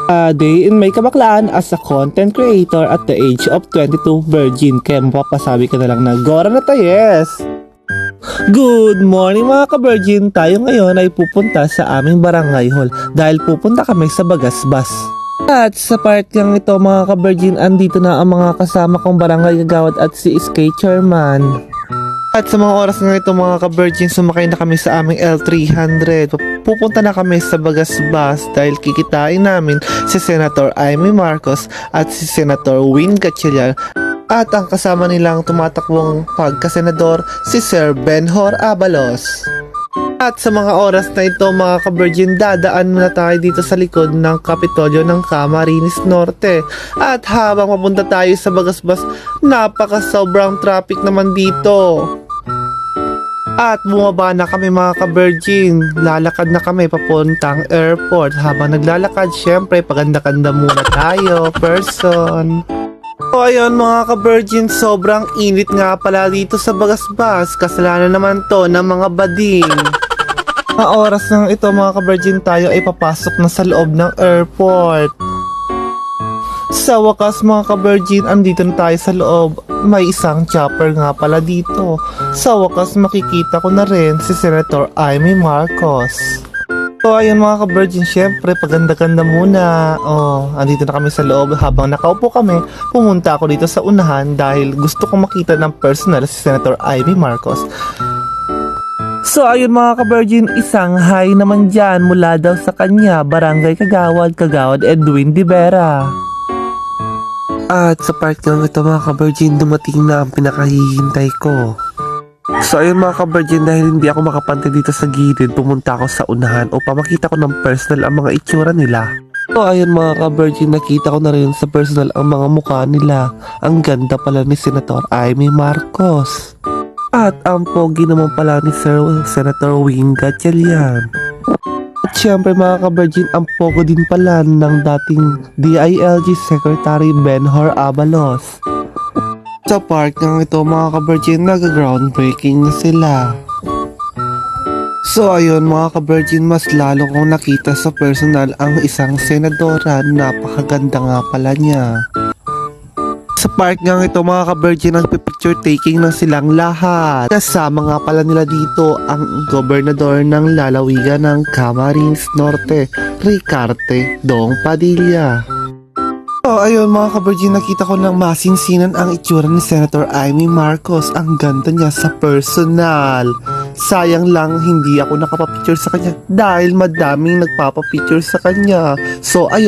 A day in may kabaklaan as a content creator at the age of 22 virgin. Kaya mapapasabi ka na lang na Gora na tayo, yes! Good morning mga ka-virgin! Tayo ngayon ay pupunta sa aming barangay hall dahil pupunta kami sa Bagasbas. At sa part yang ito mga ka-virgin, andito na ang mga kasama kong barangay gagawad at si SK Chairman. At sa mga oras nga ito mga ka-virgin, sumakay na kami sa aming L300. Pupunta na kami sa Bagasbas dahil kikitain namin si Senator Amy Marcos at si Senator Win Gatchalian at ang kasama nilang tumatakbong pagkasenador si Sir Benhur Abalos. At sa mga oras na ito mga ka-virgin, dadaan muna tayo dito sa likod ng Kapitolyo ng Camarines Norte. At habang mapunta tayo sa Bagasbas, sobrang traffic naman dito. At bumaba na kami mga ka-virgin. Lalakad na kami papuntang airport. Habang naglalakad, syempre paganda-ganda muna tayo, person. So ayun mga ka-virgin, sobrang init nga pala dito sa Bagasbas. Kasalanan naman to ng mga bading. Mga oras ng ito mga ka-virgin, tayo ay papasok na sa loob ng airport. Sa wakas mga ka-virgin, andito na tayo sa loob. May isang chopper nga pala dito. Sa wakas makikita ko na rin si Senator Amy Marcos. So ayun mga ka-virgin, syempre paganda-ganda muna. Andito na kami sa loob. Habang nakaupo kami, pumunta ako dito sa unahan dahil gusto kong makita ng personal si Senator Amy Marcos. So ayun mga ka-virgin, isang hi naman dyan mula daw sa kanya, Barangay Kagawad Edwin de Vera. At sa part ng ito mga ka-virgin, dumating na ang pinakahihintay ko. So ayun mga ka-virgin, dahil hindi ako makapantay dito sa gilid, pumunta ako sa unahan upang makita ko ng personal ang mga itsura nila. So ayun mga ka-virgin, nakita ko na rin sa personal ang mga mukha nila. Ang ganda pala ni Senator Amy Marcos. At ang pogi naman pala ni Senator Win Gatchalian. At syempre mga ka-virgin, ang pogo din pala ng dating DILG Secretary Benhur Abalos. Sa park ng ito mga ka-virgin, nag-groundbreaking na sila. So ayun mga ka-virgin, mas lalo kong nakita sa personal ang isang senadora. Napakaganda nga pala niya. Sa park nga ito mga ka-virgin, nagpipicture taking na silang lahat. Kasama nga pala nila dito ang gobernador ng lalawigan ng Camarines Norte, Ricarte Dong Padilla. So ayun mga ka-virgin, nakita ko ng masinsinan ang itsura ni Senator Amy Marcos. Ang ganda niya sa personal. Sayang lang hindi ako nakapapicture sa kanya dahil madaming nagpapapicture sa kanya. So ayun.